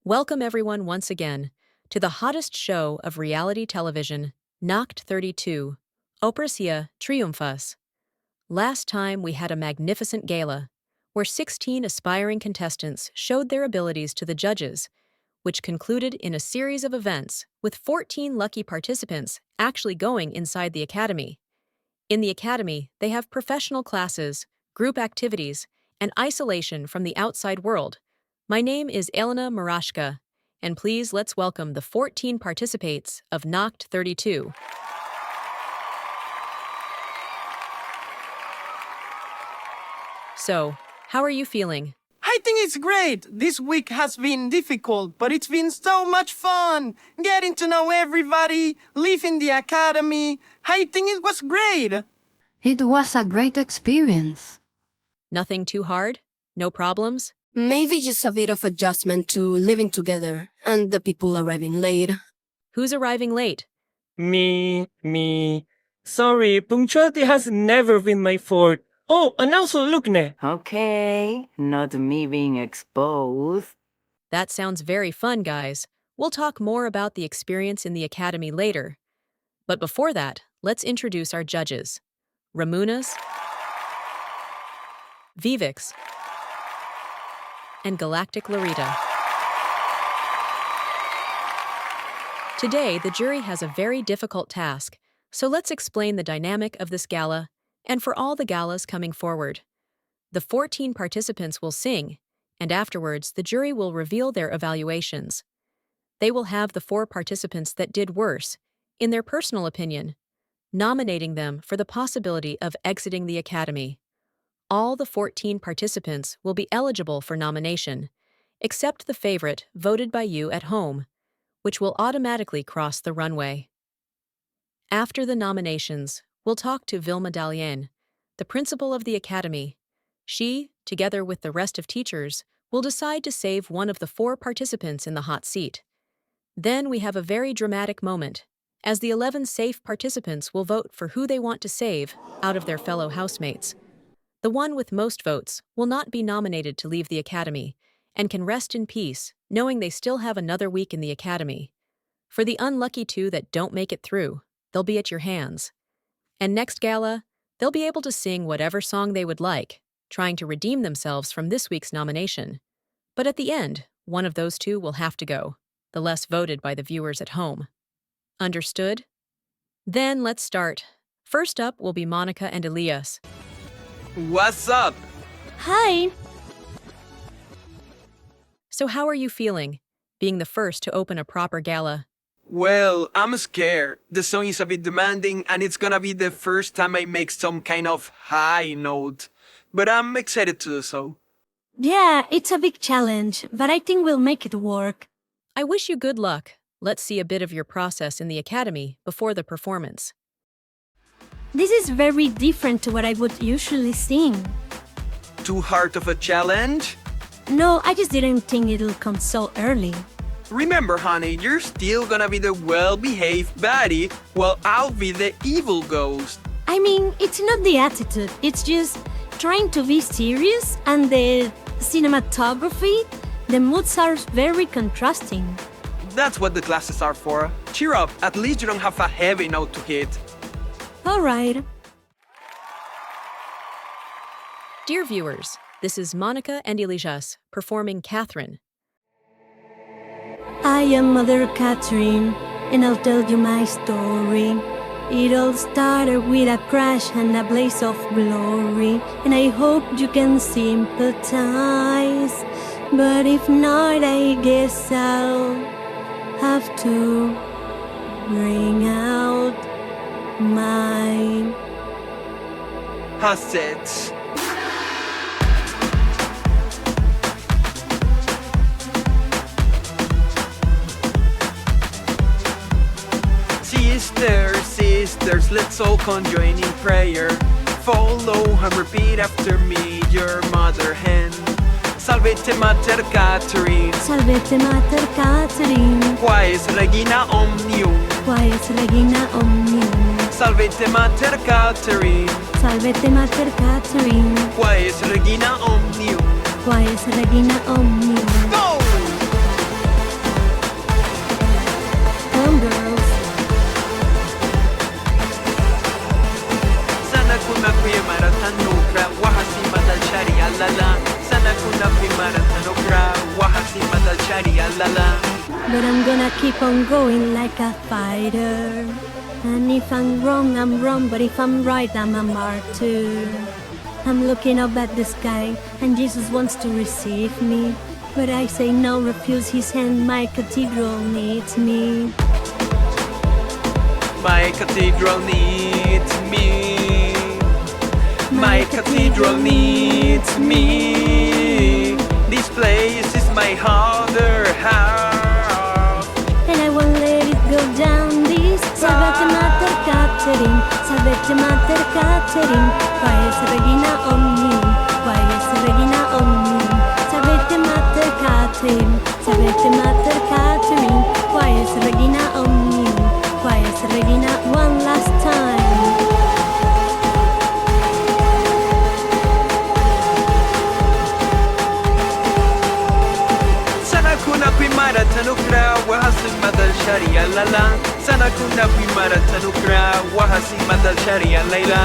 Welcome everyone once again to the hottest show of reality television, Nakt 32, Operasia Triumphas. Last time we had a magnificent gala, where 16 aspiring contestants showed their abilities to the judges, which concluded in a series of events with 14 lucky participants actually going inside the academy. In the academy, they have professional classes, group activities, and isolation from the outside world. My name is Elena Marashka, and please let's welcome the 14 participants of Nakt 32. So, how are you feeling? I think it's great. This week has been difficult, but it's been so much fun. Getting to know everybody, leaving the academy. I think it was great. It was a great experience. Nothing too hard? No problems? Maybe just a bit of adjustment to living together and the people arriving late. Who's arriving late? Me. Sorry, punctuality has never been my forte. Oh, and also Lukne. Okay, not me being exposed. That sounds very fun, guys. We'll talk more about the experience in the academy later. But before that, let's introduce our judges. Ramunas, Vivix, and Galactic Larita. Today, the jury has a very difficult task, so let's explain the dynamic of this gala and for all the galas coming forward. The 14 participants will sing, and afterwards the jury will reveal their evaluations. They will have the 4 participants that did worse, in their personal opinion, nominating them for the possibility of exiting the academy. All the 14 participants will be eligible for nomination, except the favorite voted by you at home, which will automatically cross the runway. After the nominations, we'll talk to Vilma Dalien, the principal of the academy. She, together with the rest of teachers, will decide to save one of the 4 participants in the hot seat. Then we have a very dramatic moment, as the 11 safe participants will vote for who they want to save out of their fellow housemates. The one with most votes will not be nominated to leave the academy and can rest in peace, knowing they still have another week in the academy. For the unlucky 2 that don't make it through, they'll be at your hands. And next gala, they'll be able to sing whatever song they would like, trying to redeem themselves from this week's nomination. But at the end, one of those 2 will have to go, the less voted by the viewers at home. Understood? Then let's start. First up will be Monica and Elias. What's up? Hi. So how are you feeling, being the first to open a proper gala? Well, I'm scared. The song is a bit demanding and it's gonna be the first time I make some kind of high note. But I'm excited to do so. Yeah, it's a big challenge, but I think we'll make it work. I wish you good luck. Let's see a bit of your process in the academy before the performance. This is very different to what I would usually sing. Too hard of a challenge? No, I just didn't think it'll come so early. Remember, honey, you're still gonna be the well-behaved baddie, while I'll be the evil ghost. I mean, it's not the attitude, it's just trying to be serious, and the cinematography, the moods are very contrasting. That's what the classes are for. Cheer up, at least you don't have a heavy note to hit. All right. Dear viewers, this is Monica and Elias performing Catherine. I am Mother Catherine, and I'll tell you my story. It all started with a crash and a blaze of glory, and I hope you can sympathize. But if not, I guess I'll have to bring out my Assets. Sisters, let's all conjoin in prayer. Follow and repeat after me, your mother hen. Salvete Mater Catherine, Salvete Mater Catherine, quaes regina omnium. quaes regina omnium. Salvete Mater Catherine, Salvete Mater Catherine, quaes regina omnium. quaes regina omnium. Go! shari-la-la. But I'm gonna keep on going like a fighter. And if I'm wrong, but if I'm right, I'm a martyr. I'm looking up at the sky, and Jesus wants to receive me. But I say no, refuse his hand, my cathedral needs me. My cathedral needs me. My cathedral needs me. This place is my other half. And I won't let it go down this. Savete mater Catherine, Savete mater Catherine, quaes regina omnium, quaes regina omnium. Savete mater Catherine, Savete mater Catherine, quaes regina omnium, quaes regina one last time. Tanukra wahasim madal sharia lala. Sana kuna primara tanukra wahasim madal sharia layla.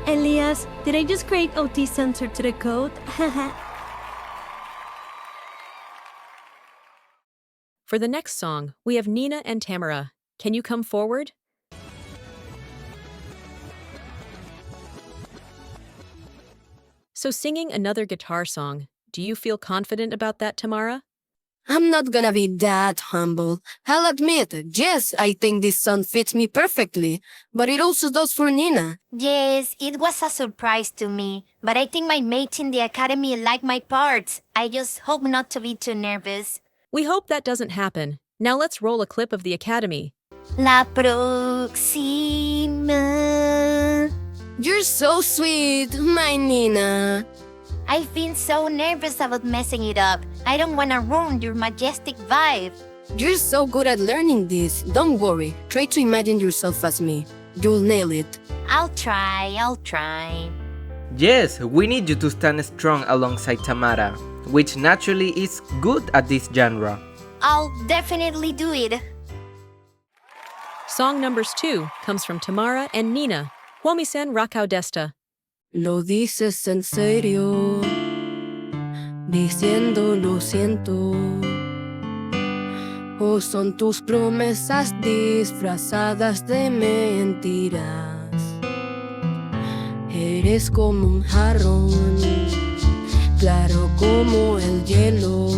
Elias, did I just create OT censor to the code? For the next song, we have Nina and Tamara. Can you come forward? So singing another guitar song, do you feel confident about that, Tamara? I'm not gonna be that humble. I'll admit, yes, I think this song fits me perfectly, but it also does for Nina. Yes, it was a surprise to me, but I think my mates in the academy like my parts. I just hope not to be too nervous. We hope that doesn't happen. Now let's roll a clip of the academy. La próxima. You're so sweet, my Nina. I've been so nervous about messing it up. I don't want to ruin your majestic vibe. You're so good at learning this. Don't worry. Try to imagine yourself as me. You'll nail it. I'll try. Yes, we need you to stand strong alongside Tamara, which naturally is good at this genre. I'll definitely do it. Song numbers 2 comes from Tamara and Nina. Huomisen rakau desta. Lo dices en serio, diciendo lo siento. O son tus promesas disfrazadas de mentiras. Eres como un jarrón, claro como el hielo.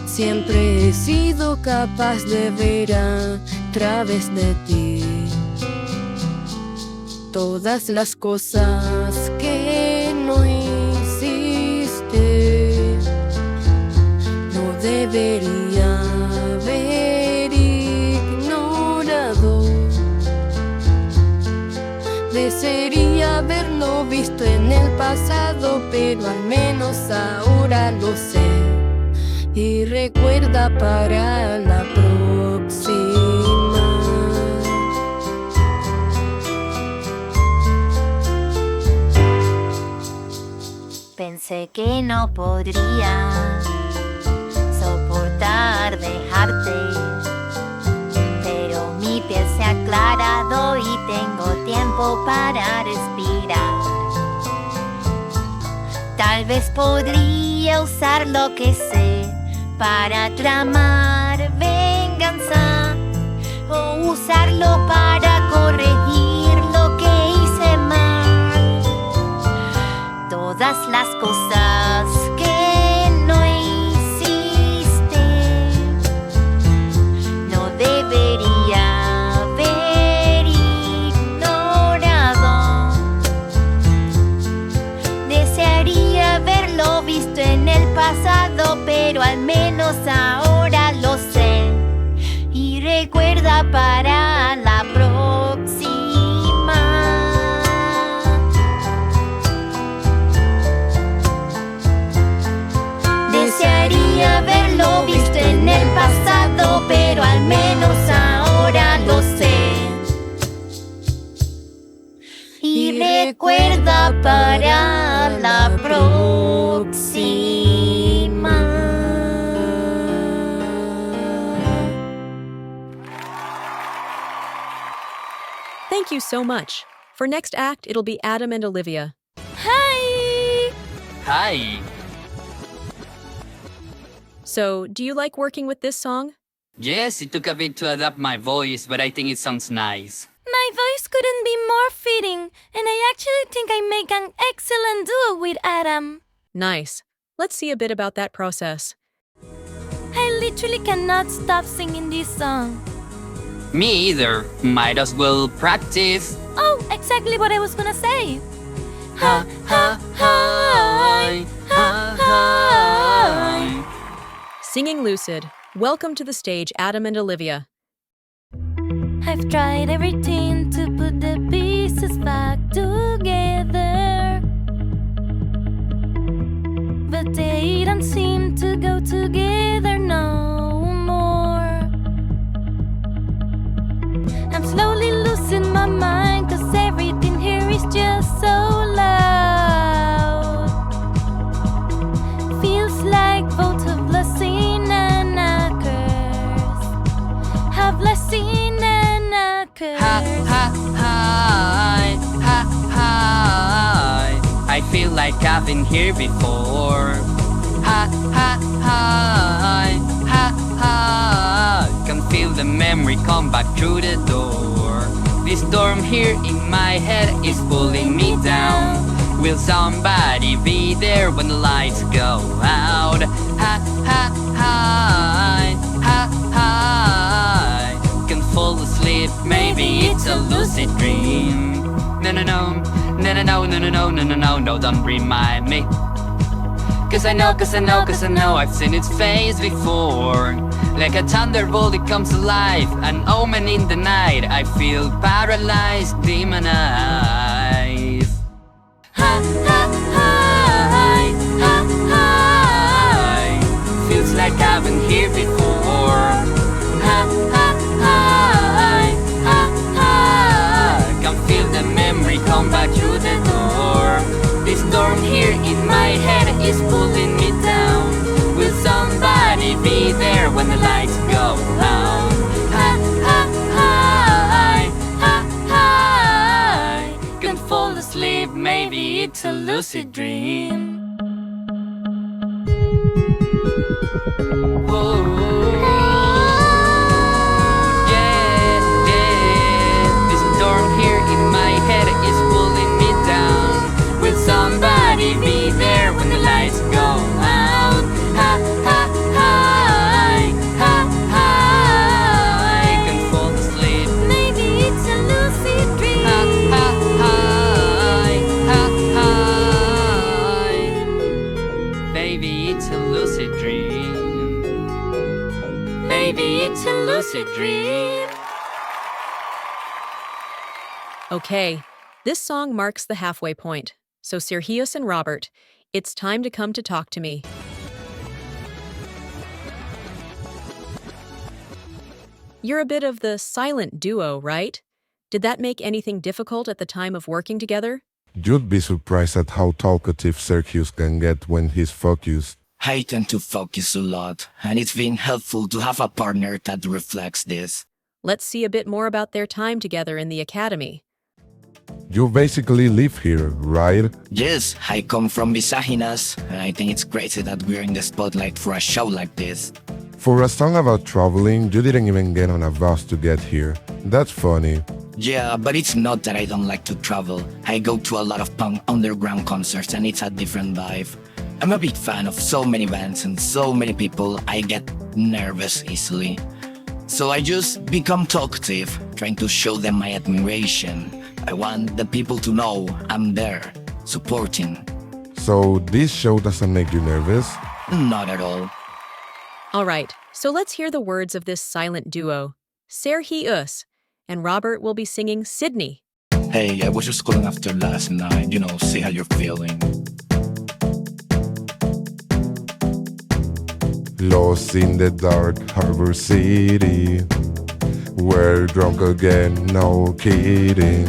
Siempre he sido capaz de ver a través de ti. Todas las cosas que no hiciste, no debería haber ignorado. Desearía haberlo visto en el pasado, pero al menos ahora lo sé. Y recuerda para la próxima. Pensé que no podría soportar dejarte, pero mi piel se ha aclarado y tengo tiempo para respirar. Tal vez podría usar lo que sé para tramar venganza o usarlo para corregir lo que hice mal. Todas las cosas que no hiciste, no debería haber ignorado. Desearía haberlo visto en el pasado, pero al menos ahora lo sé. Y recuerda para la próxima. Desearía haberlo visto en el pasado, pero al menos ahora lo sé. Y recuerda para la próxima. Thank you so much. For next act, it'll be Adam and Olivia. Hi! Hi! So, do you like working with this song? Yes, it took a bit to adapt my voice, but I think it sounds nice. My voice couldn't be more fitting, and I actually think I make an excellent duo with Adam. Nice. Let's see a bit about that process. I literally cannot stop singing this song. Me either. Might as well practice. Oh, exactly what I was gonna say. Ha ha hi, ha hi. Singing Lucid. Welcome to the stage, Adam and Olivia. I've tried everything to put the pieces back together, but they don't seem to go together no more. I'm slowly losing my mind, 'cause everything here is just so loud. Feels like both a blessing and a curse. A blessing and a curse. Ha ha hi, ha hi. I feel like I've been here before. Ha ha hi, ha ha. Can feel the memory come back through the door. This storm here in my head is pulling me down. Will somebody be there when the lights go out? Ha ha hi, ha hi. Can fall asleep, maybe it's a lucid dream. No no no, no no no no no no no no no no, don't remind me. Cause I know I've seen its face before. Like a thunderbolt it comes alive, an omen in the night. I feel paralyzed, demonized. Ha ha hi, ha hi. Feels like I've been here before. Ha ha hi, ha ha. Can feel the memory come back through the door. This storm here in my head is pulling me down. Will somebody be there when the lights go out? Ha ha hi, ha hi. Can fall asleep, maybe it's a lucid dream. Whoa. Yeah, yeah. This storm here in my head is pulling me down. Will somebody be there when the lights go out? Ha ha hi, ha hi. I can fall asleep. Maybe it's a lucid dream. Ha ha hi, ha hi. Baby, it's a lucid dream. Baby, it's a lucid dream. Okay, this song marks the halfway point. So Sergius and Robert, it's time to come to talk to me. You're a bit of the silent duo, right? Did that make anything difficult at the time of working together? You'd be surprised at how talkative Sergius can get when he's focused. I tend to focus a lot, and it's been helpful to have a partner that reflects this. Let's see a bit more about their time together in the academy. You basically live here, right? Yes, I come from Visaginas, and I think it's crazy that we're in the spotlight for a show like this. For a song about traveling, you didn't even get on a bus to get here. That's funny. Yeah, but it's not that I don't like to travel. I go to a lot of punk underground concerts and it's a different vibe. I'm a big fan of so many bands and so many people, I get nervous easily. So I just become talkative, trying to show them my admiration. I want the people to know I'm there, supporting. So this show doesn't make you nervous? Not at all. All right, so let's hear the words of this silent duo. Sergius and Robert will be singing Sydney. Hey, I was just calling after last night, see how you're feeling. Lost in the dark harbor city, we're drunk again, no kidding.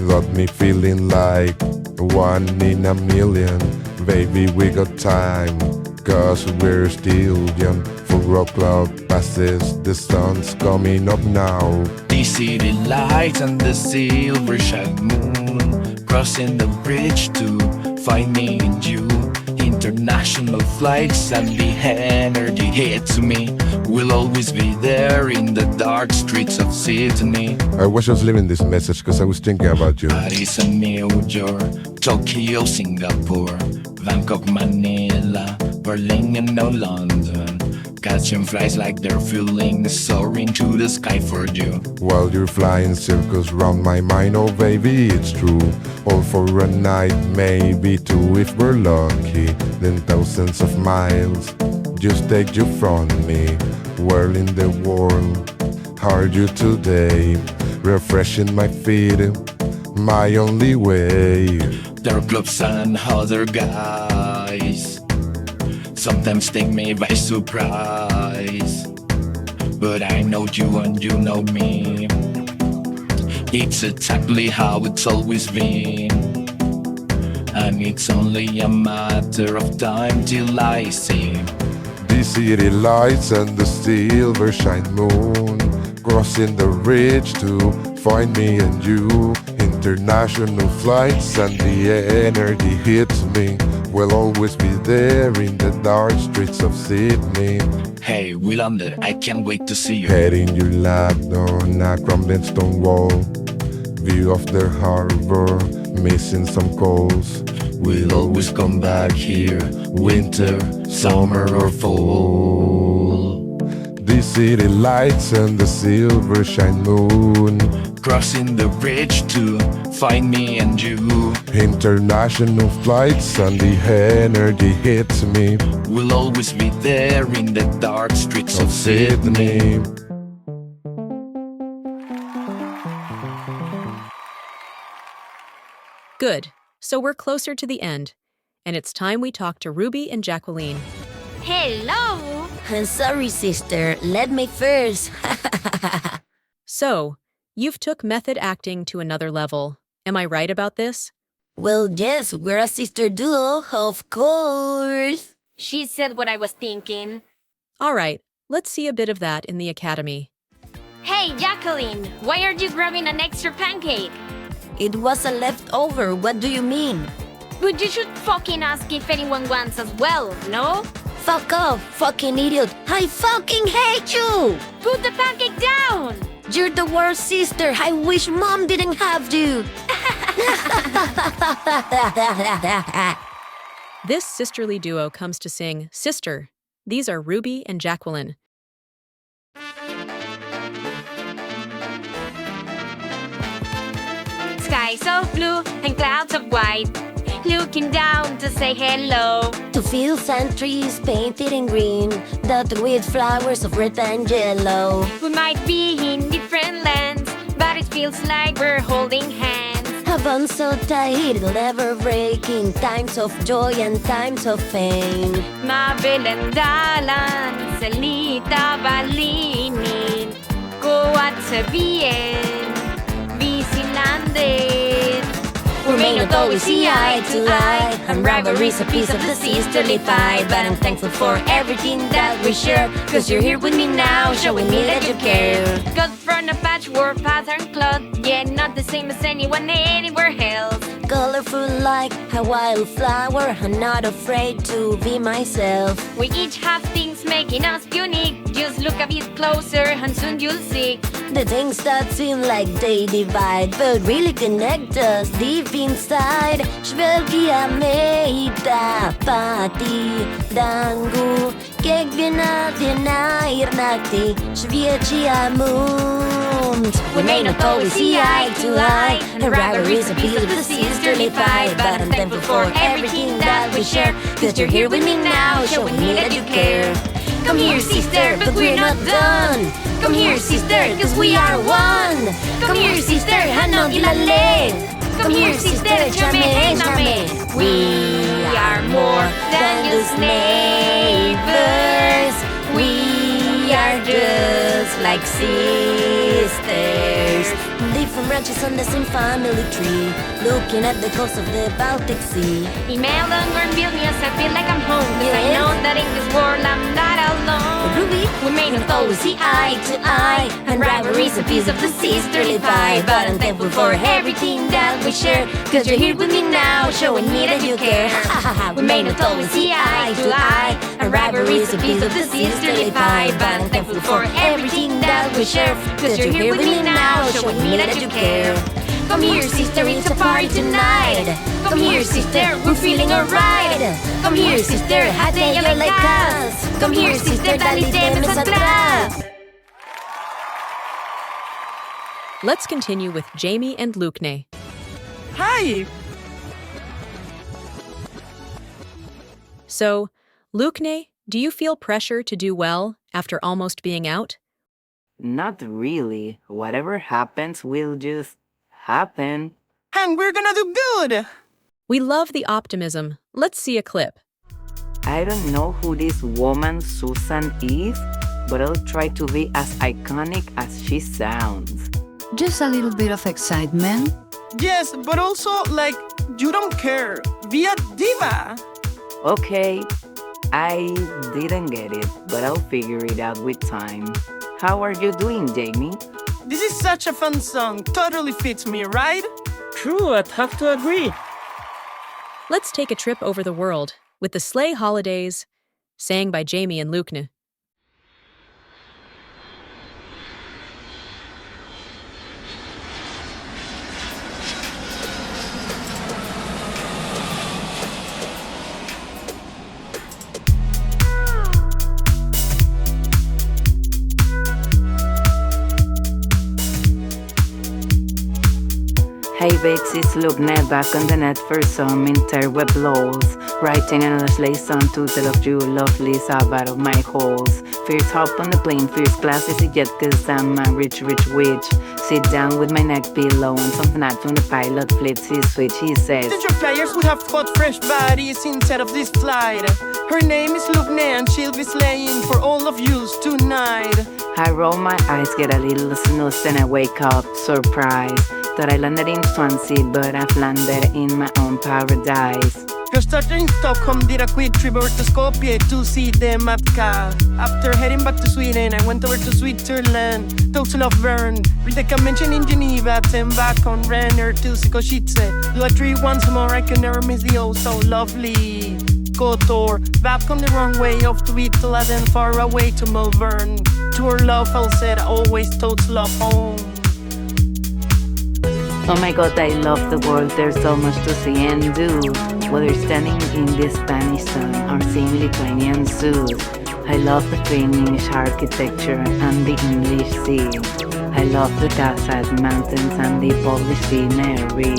Got me feeling like one in a million. Baby, we got time, cause we're still young. 4 o'clock passes, the sun's coming up now. The city lights and the silver shine moon, crossing the bridge to find me and you. In International flights and the energy hits me. We'll always be there in the dark streets of Sydney. I was just leaving this message because I was thinking about you. Paris and New York, Tokyo, Singapore, Bangkok, Manila, Berlin and now London. Catching flies like they're feeling, soaring to the sky for you. While you're flying circles round my mind, oh baby, it's true. All for a night, maybe two if we're lucky. Then thousands of miles just take you from me. Whirling the world, hard you today. Refreshing my feet, my only way. There are clubs and other guys, sometimes take me by surprise. But I know you and you know me. It's exactly how it's always been. And it's only a matter of time till I see the city lights and the silver shine moon, crossing the ridge to find me and you. International flights and the energy hits me. We'll always be there in the dark streets of Sydney. Hey, we landed, I can't wait to see you. Head in your lap on a crumbling stone wall. View of the harbor, missing some calls. We'll always come back here, winter, summer or fall. The city lights and the silver shine moon, crossing the bridge to find me and you. International flights and the energy hits me. We'll always be there in the dark streets of Sydney. Good. So we're closer to the end. And it's time we talk to Ruby and Jacqueline. Hello! I'm sorry, sister. Let me first. So, you've took method acting to another level. Am I right about this? Well, yes, we're a sister duo, of course. She said what I was thinking. All right, let's see a bit of that in the academy. Hey, Jacqueline! Why are you grabbing an extra pancake? It was a leftover. What do you mean? But you should fucking ask if anyone wants as well, no? Fuck off, fucking idiot. I fucking hate you! Put the pancake down! You're the worst sister. I wish mom didn't have you. This sisterly duo comes to sing Sister. These are Ruby and Jacqueline. Skies of blue and clouds of white, looking down to say hello. To fields and trees painted in green, dotted with flowers of red and yellow. We might be in different lands, but it feels like we're holding hands. A bond so tight it'll never break in times of joy and times of pain. Mabelandalan, salita balinin, ko at sabihin, bisilandin. We may not always see eye to eye, and rivalry's a piece of the sisterly fight. But I'm thankful for everything that we share, cause you're here with me now, showing me that you care. Got from a patchwork pattern cloth, yet not the same as anyone anywhere else. Colorful like a wildflower, I'm not afraid to be myself. We each have things making us unique. Just look a bit closer and soon you'll see the things that seem like they divide, but really connect us deep inside. Shvelgia meita pati dangu, kegvina dinair nakti, shviechia munt. We may not always see eye to eye, and rivalry's a piece of the sisterly fight. But I'm thankful for everything that we share, cause you're here with me now, showing me that you care. Come here, sister, but we're not done. Come here, sister, cause we are one. Come here, sister, hanong ilale. Come here, sister, chame, chame. We are more than just neighbors. We are just like sisters. different branches on the same family tree, looking at the coast of the Baltic Sea. In Melbourne or Vilnius, I feel like I'm home, 'cause I know that in this world I'm not alone. Ruby, We may not always see eye to eye, and rivalry's a piece of the sisterly pie, but I'm thankful for everything that we share, 'cause you're here with me now, showing me that you care. We may not always see eye to eye, and rivalry's a piece of the sisterly pie, but I'm thankful for everything that we share, 'cause you're here with me now, showing me that you care. Come here, sister, it's a party tonight. Come here, sister, we're feeling alright. Come here, sister, hate you're like us. Come here, sister, dale temes atrás. Let's continue with Jamie and Lukne. Hi! So, Lukne, do you feel pressure to do well after almost being out? Not really. Whatever happens will just happen. And we're gonna do good! We love the optimism. Let's see a clip. I don't know who this woman Susan is, but I'll try to be as iconic as she sounds. Just a little bit of excitement. Yes, but also, like, you don't care. Be a diva! Okay, I didn't get it, but I'll figure it out with time. How are you doing, Jamie? This is such a fun song. Totally fits me, right? True, I'd have to agree. Let's take a trip over the world with the Sleigh Holidays, sang by Jamie and Lukne. Hey Bex, it's Lukne back on the net for some interweb blows. Writing another sleigh song to tell of you, lovely Sabbath of my holes. First hop on the plane, first class is a jet, 'cause I'm a rich, rich witch. Sit down with my neck pillow and some nuts when the pilot flips his switch, he says. Since your flyers would have got fresh bodies instead of this flight. Her name is Lukne and she'll be slaying for all of yous tonight. I roll my eyes, get a little snooze, then I wake up, surprised. Thought I landed in Swansea, but I've landed in my own paradise. Your starter in Stockholm did a quick trip over to Skopje to see the Matka. After heading back to Sweden, I went over to Switzerland, Total Bern. Read the convention in Geneva, then back on Renner to Sikošice. Do a trip once more, I can never miss the oh so lovely Kotor. Back on the wrong way off to Italy, then far away to Melbourne. To her love, I'll say always total love home. Oh my god, I love the world, there's so much to see and do. Whether standing in the Spanish sun or seeing Lithuanian zoos. I love the Finnish architecture and the English sea. I love the Kazakh mountains and the Polish scenery.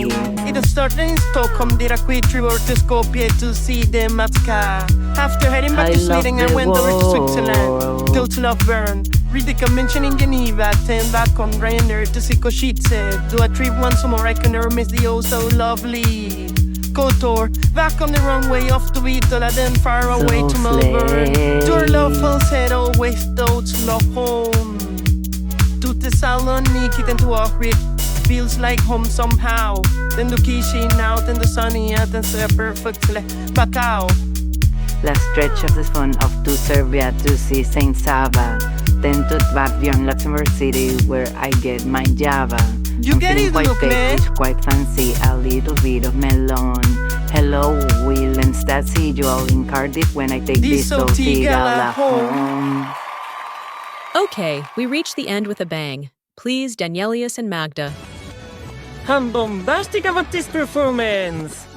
It started in Stockholm, did a quick trip over to Skopje to see the Matka. After heading back to Sweden, I went over to Switzerland, Total Bern. Read the convention in Geneva, then back on Renner to Sikošice. Do a trip once more, I can never miss the oh so lovely Kotor. Back on the runway off to Italy, then far away to Melbourne. To her love, I'll say always total home. To Thessaloniki, then to Ohrid. Feels like home somehow. Then to Kishin out in the sunny and so perfectly back out. Last stretch of the fun off to Serbia to see Saint Sava. Then to Tvavion, Luxembourg City, where I get my Java. You get it, quite Lukne. fake, quite fancy, a little bit of melon. Hello, Will and Stat, see you all in Cardiff when I take this OT Gala home. Okay, we reach the end with a bang. Please, Danielius and Magda. How bombastic about this performance!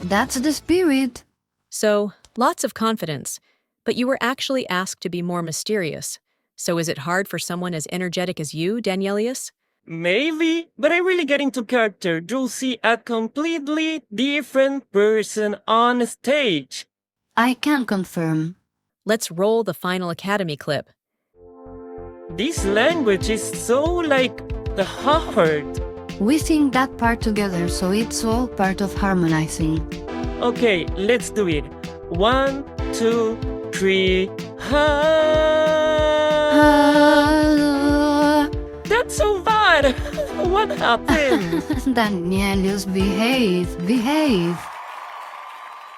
That's the spirit. So, lots of confidence, but you were actually asked to be more mysterious. So is it hard for someone as energetic as you, Danielius? Maybe, but I really get into character. You'll see a completely different person on stage. I can confirm. Let's roll the final Academy clip. This language is so like hard. We sing that part together, so it's all part of harmonizing. Okay, let's do it. 1, 2, 3. Ha! That's so bad. God! What happened? Danielius, behave.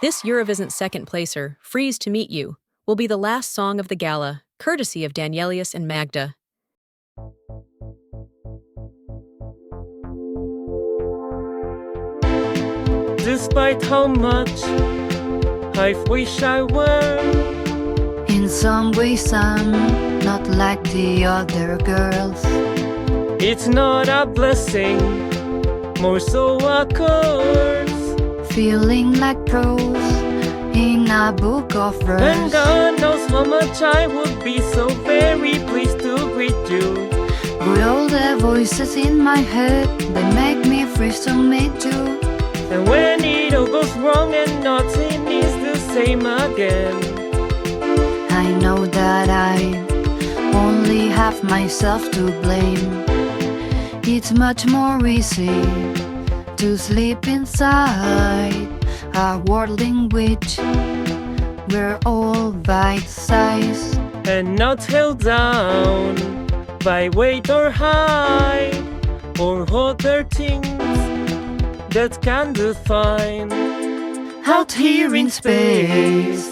This Eurovisn't second placer, Freeze to Meet You, will be the last song of the gala, courtesy of Danielius and Magda. Despite how much I wish I were, In some ways I'm not like the other girls. it's not a blessing, more so a curse. Feeling like prose in a book of And verse. God knows how much I would be so very pleased to greet you. With all the voices in my head, they make me freeze to meet you. And when it all goes wrong and nothing is the same again, I know that I only have myself to blame. It's much more easy to sleep inside a world in which we're all bite size. and not held down by weight or height or other things that can define. Out here in space,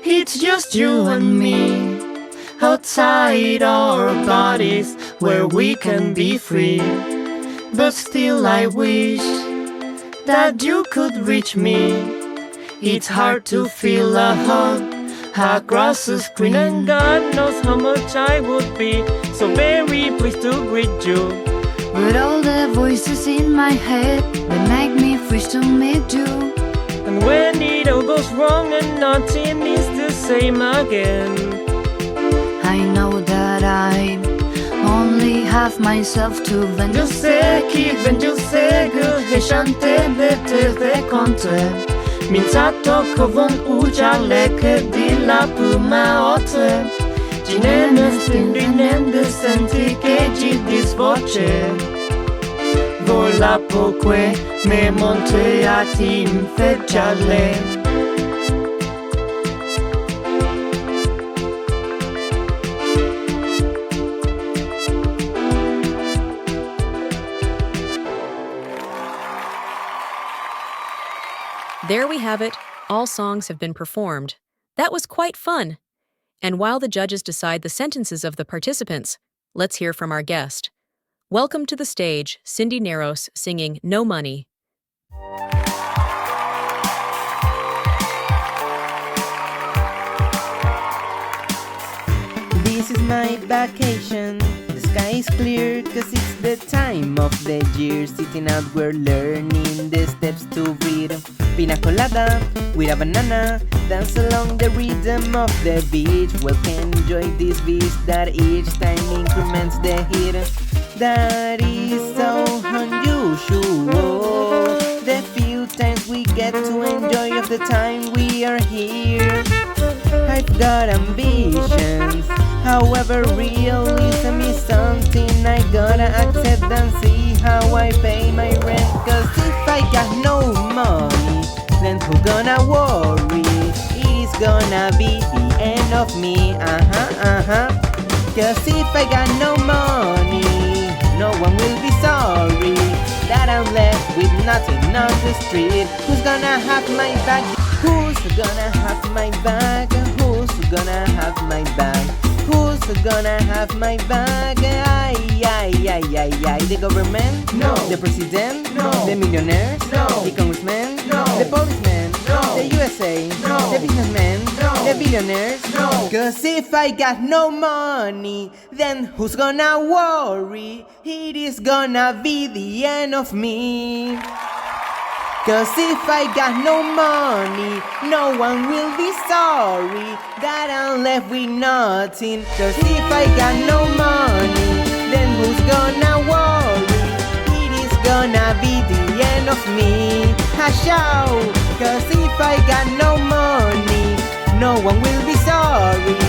it's just you and me. Outside our bodies, where we can be free. But still I wish that you could reach me. It's hard to feel a hug across the screen. And God knows how much I would be so very pleased to greet you. With all the voices in my head, they make me freeze to meet you. And when it all goes wrong and nothing is the same again, I know that I only have myself to blame. Je sais qui vient, je sais que j'ai chanté de te contre. Mințat-o că vom ugeale că de la prima otră. Cine ne spindinem de senti che ci disvoce. Vola poque me monte a tim feciale. There we have it. All songs have been performed. That was quite fun. And while the judges decide the sentences of the participants, let's hear from our guest. Welcome to the stage, Cindy Neros singing No Money. This is my vacation. The sky is clear cause it's the time of the year. Sitting out we're learning the steps to read. Pina colada with a banana. Dance along the rhythm of the beach. Well, can enjoy this beat that each time increments the heat. That is so unusual. The few times we get to enjoy of the time we are here. I've got ambitions, however realism is something I gotta accept and see how I pay my rent. Cause if I got no money, then who's gonna worry? It's gonna be the end of me, Cause if I got no money, no one will be sorry that I'm left with nothing on the street. Who's gonna have my back? Who's gonna have my bag? Who's gonna have my bag? Who's gonna have my bag? The government? No. The president? No. The millionaires? No. The congressman? No. The policeman? No. The USA? No. The businessmen? No. The billionaires? No. Cause if I got no money, then who's gonna worry? It is gonna be the end of me. Cause if I got no money, no one will be sorry that I'm left with nothing. Cause if I got no money, then who's gonna worry? It is gonna be the end of me. Hashow! Cause if I got no money, no one will be sorry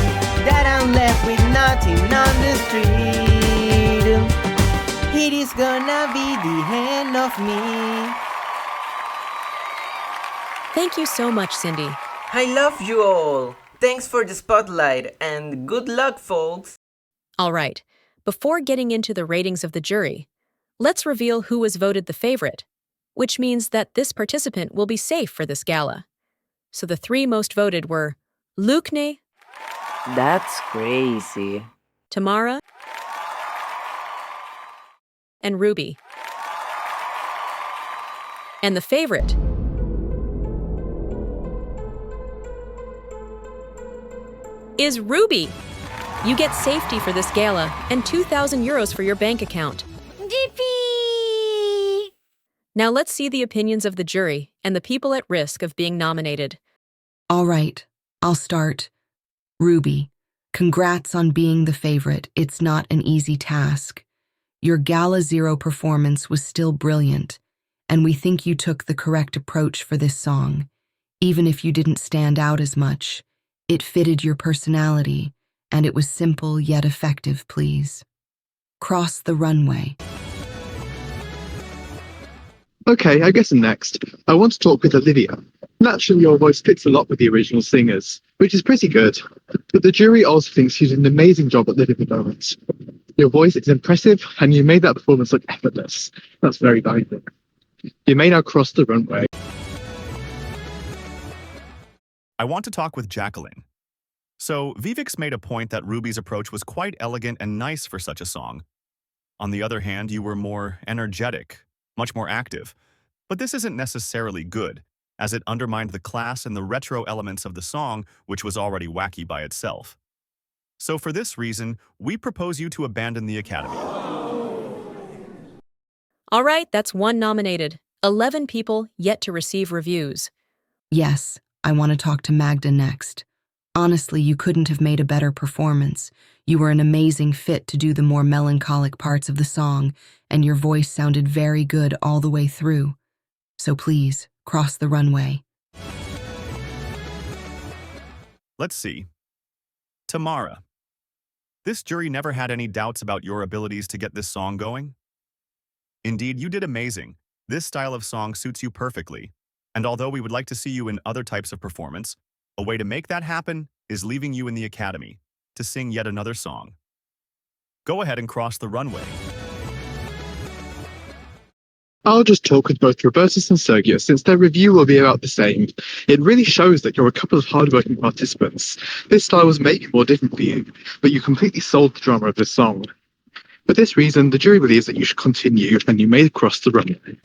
that I'm left with nothing on the street. It is gonna be the end of me. Thank you so much, Cindy. I love you all. Thanks for the spotlight and good luck, folks. All right, before getting into the ratings of the jury, let's reveal who was voted the favorite, which means that this participant will be safe for this gala. So the 3 most voted were Lukne, That's crazy. Tamara, and Ruby. And the favorite is Ruby. You get safety for this gala and 2,000 euros for your bank account. Yippee! Now let's see the opinions of the jury and the people at risk of being nominated. All right, I'll start. Ruby, congrats on being the favorite. It's not an easy task. Your Gala Zero performance was still brilliant, and we think you took the correct approach for this song. Even if you didn't stand out as much, it fitted your personality, and it was simple yet effective, please. Cross the runway. Okay, I guess next. I want to talk with Olivia. Naturally, your voice fits a lot with the original singers, which is pretty good. But the jury also thinks you did an amazing job at the performance. Your voice is impressive, and you made that performance look effortless. That's very valuable. You may now cross the runway. I want to talk with Jacqueline. So, Vivek's made a point that Ruby's approach was quite elegant and nice for such a song. On the other hand, you were more energetic, much more active. But this isn't necessarily good, as it undermined the class and the retro elements of the song, which was already wacky by itself. So for this reason, we propose you to abandon the Academy. All right, that's 1 nominated. 11 people yet to receive reviews. Yes, I want to talk to Magda next. Honestly, you couldn't have made a better performance. You were an amazing fit to do the more melancholic parts of the song, and your voice sounded very good all the way through. So please, cross the runway. Let's see. Tamara. This jury never had any doubts about your abilities to get this song going. Indeed, you did amazing. This style of song suits you perfectly. And although we would like to see you in other types of performance, a way to make that happen is leaving you in the Academy to sing yet another song. Go ahead and cross the runway. I'll just talk with both Robertus and Sergio since their review will be about the same. It really shows that you're a couple of hardworking participants. This style was maybe more different for you, but you completely sold the drama of this song. For this reason, the jury believes that you should continue and you may cross the runway.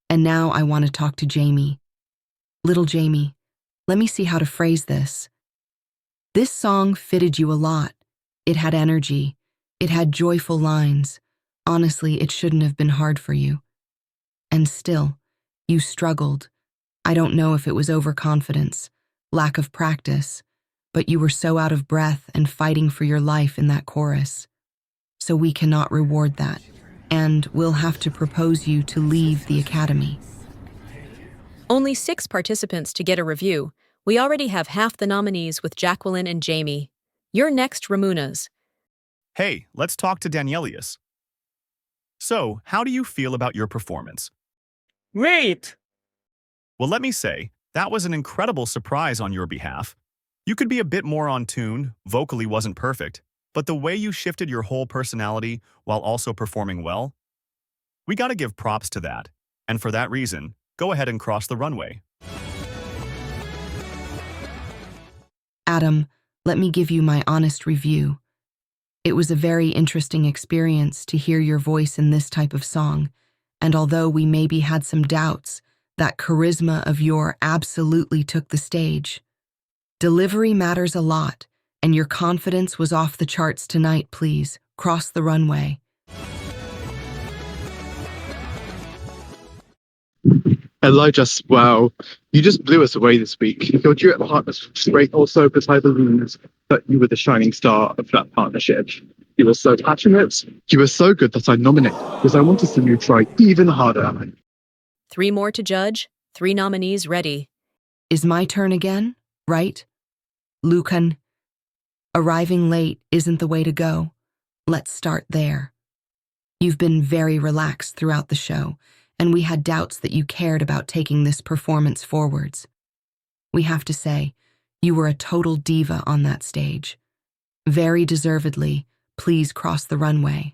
And now I want to talk to Jamie. Little Jamie, let me see how to phrase this. This song fitted you a lot. It had energy. It had joyful lines. Honestly, it shouldn't have been hard for you. And still, you struggled. I don't know if it was overconfidence, lack of practice, but you were so out of breath and fighting for your life in that chorus. So we cannot reward that, and we'll have to propose you to leave the Academy. Only 6 participants to get a review. We already have half the nominees with Jacqueline and Jamie. You're next, Ramunas. Hey, let's talk to Danielius. So, how do you feel about your performance? Great! Well, let me say, that was an incredible surprise on your behalf. You could be a bit more on tune, vocally wasn't perfect, but the way you shifted your whole personality while also performing well, we gotta give props to that. And for that reason, go ahead and cross the runway. Adam, let me give you my honest review. It was a very interesting experience to hear your voice in this type of song, and although we maybe had some doubts, that charisma of yours absolutely took the stage. Delivery matters a lot, and your confidence was off the charts tonight. Please, cross the runway. Elijah, wow, you just blew us away this week. Your duet partners was great also, but I believe that you were the shining star of that partnership. You were so passionate. You were so good that I nominated because I want to see you try even harder. 3 more to judge, 3 nominees ready. Is my turn again, right? Lucan, arriving late isn't the way to go. Let's start there. You've been very relaxed throughout the show, and we had doubts that you cared about taking this performance forwards. We have to say, you were a total diva on that stage. Very deservedly, please please cross the runway.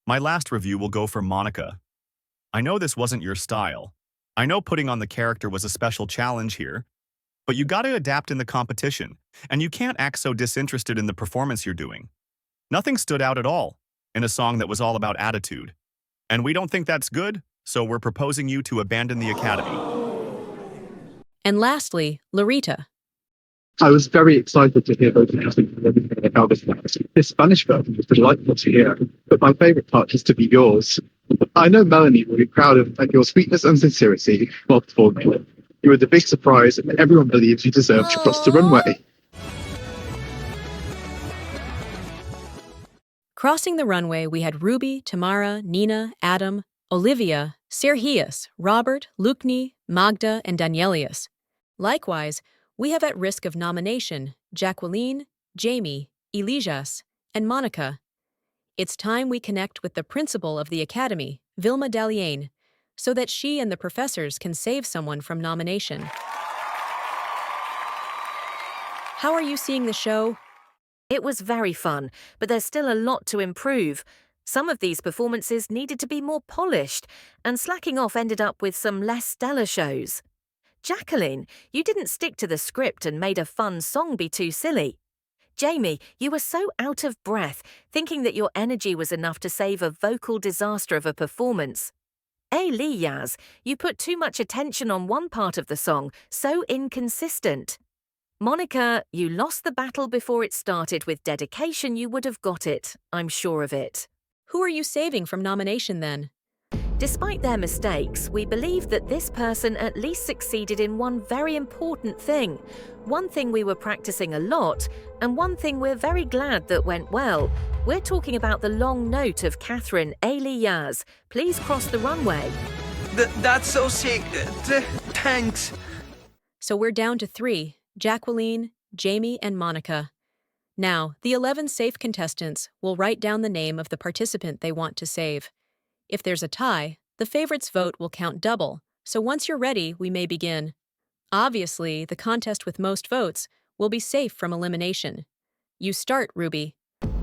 My last review will go for Monica. I know this wasn't your style. I know putting on the character was a special challenge here, but you gotta adapt in the competition, and you can't act so disinterested in the performance you're doing. Nothing stood out at all in a song that was all about attitude. And we don't think that's good, so we're proposing you to abandon the Academy. And lastly, Larita. I was very excited to hear both of you about this Spanish version was delightful to hear, but my favourite part is to be yours. I know Melanie will be proud of your sweetness and sincerity while performing it. You were the big surprise, and everyone believes you deserve to cross the runway. Crossing the runway, we had Ruby, Tamara, Nina, Adam, Olivia, Serhius, Robert, Lukni, Magda, and Danielius. Likewise, we have at risk of nomination Jacqueline, Jamie, Elijas, and Monica. It's time we connect with the principal of the Academy, Vilma Daliane, so that she and the professors can save someone from nomination. How are you seeing the show? It was very fun, but there's still a lot to improve. Some of these performances needed to be more polished, and slacking off ended up with some less stellar shows. Jacqueline, you didn't stick to the script and made a fun song be too silly. Jamie, you were so out of breath, thinking that your energy was enough to save a vocal disaster of a performance. Eliyaz, you put too much attention on one part of the song, so inconsistent. Monica, you lost the battle before it started. With dedication, you would have got it. I'm sure of it. Who are you saving from nomination then? Despite their mistakes, we believe that this person at least succeeded in one very important thing. One thing we were practicing a lot, and one thing we're very glad that went well. We're talking about the long note of Catherine Eliyaz. Please cross the runway. That's so sick. Thanks. So we're down to 3. Jacqueline, Jamie, and Monica. Now, the 11 safe contestants will write down the name of the participant they want to save. If there's a tie, the favorites' vote will count double, so once you're ready, we may begin. Obviously, the contest with most votes will be safe from elimination. You start, Ruby.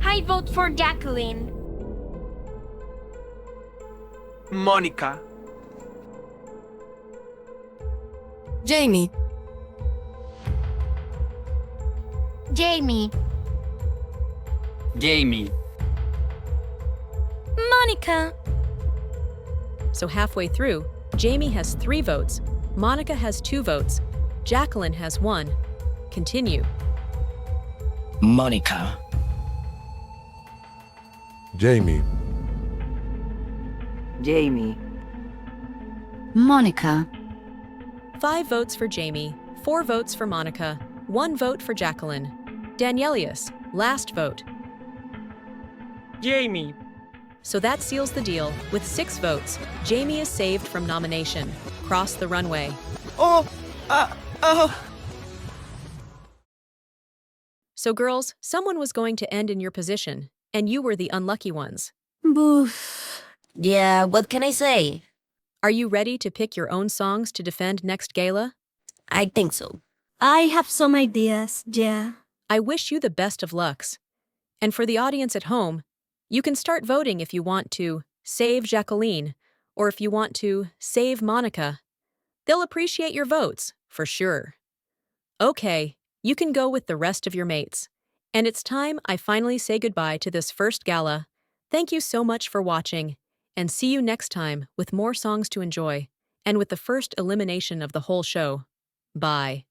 I vote for Jacqueline. Monica. Jamie. Jamie. Jamie. Monica. So halfway through, Jamie has 3 votes, Monica has 2 votes, Jacqueline has 1. Continue. Monica. Jamie. Jamie. Monica. 5 votes for Jamie, 4 votes for Monica, 1 vote for Jacqueline. Danielius, last vote. Jamie. So that seals the deal. With 6 votes, Jamie is saved from nomination. Cross the runway. Oh. So girls, someone was going to end in your position, and you were the unlucky ones. Boof. Yeah, what can I say? Are you ready to pick your own songs to defend next gala? I think so. I have some ideas, yeah. I wish you the best of lucks. And for the audience at home, you can start voting if you want to save Jacqueline, or if you want to save Monica. They'll appreciate your votes, for sure. Okay, you can go with the rest of your mates. And it's time I finally say goodbye to this first gala. Thank you so much for watching, and see you next time with more songs to enjoy, and with the first elimination of the whole show. Bye.